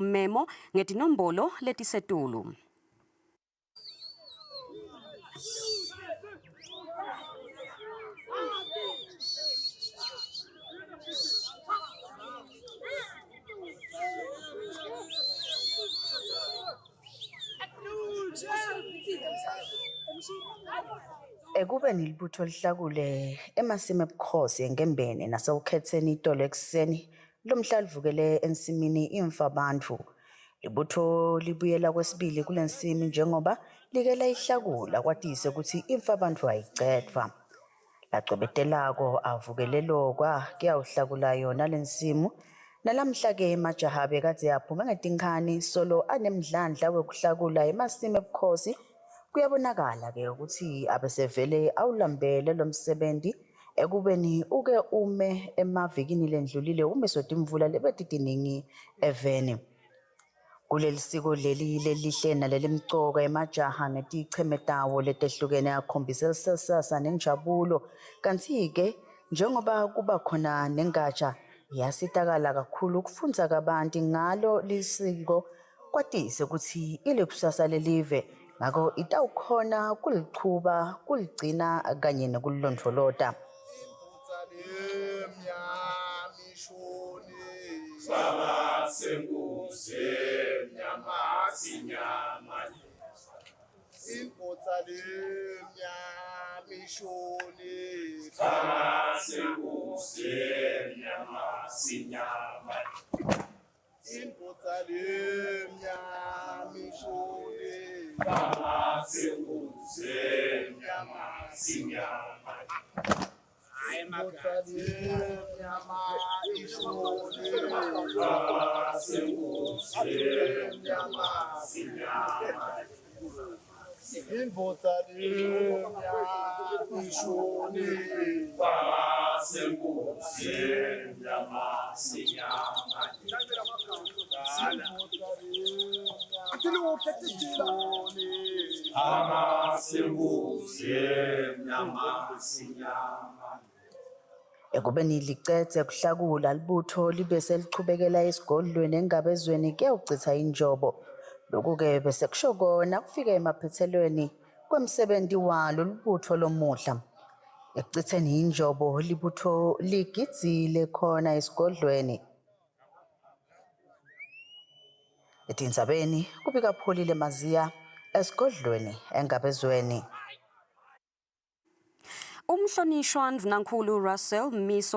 memo ngetinombolo letisetulu. Ekube nilibutho lihlakule emasimi ebukhosi ngembene nasewukhetheni itolo ekseni lomhla livukele ensimini imfa abantu. Libutho libuyela kwesibili kule nsimi njengoba like layihlakula kwatise ukuthi imfa abantu ayicedwa. Lacwebetelako avukelelo kuyawuhlakula yona le nsimu. Nalamhla-ke majaha bekade yaphuma ngetinkani solo anemdlandla wekuhlakula emasimi ebukhosi. Kuyabonakala-ke ukuthi abesevele awulambele lo msebenzi ekubeni uke ume emavikini lendlulile umesodi imvula lebetiningi eveni. Kuleli siko leli lelihle nalelimcoka emajaha ngeticheme tawo letehlukene akhombisa elisesasa nenjabulo. Kanti-ke njengoba kuba khona nengatsha yasitakala kakhulu ukufunza kabanti ngalo lisiko kwatise ukuthi ile kusasa lelive. Ngako itawukhona kulichuba, kuligcina kanye nokulondvolota. Ekubeni licetse kuhlakula libutho libe selichubekela esigodlweni engabezweni kuyawuchitha injobo. Lokhu-ke bese kusho kona kufika emaphethelweni kwemsebenzi walo libutho lomuhla. Ekuchitheni injobo libutho ligidzile khona esigodlweni. Etindzabeni kubika Pholile Maziya esigodlweni engabezweni. Umhlonishwa Ndvunankhulu Russell Mmiso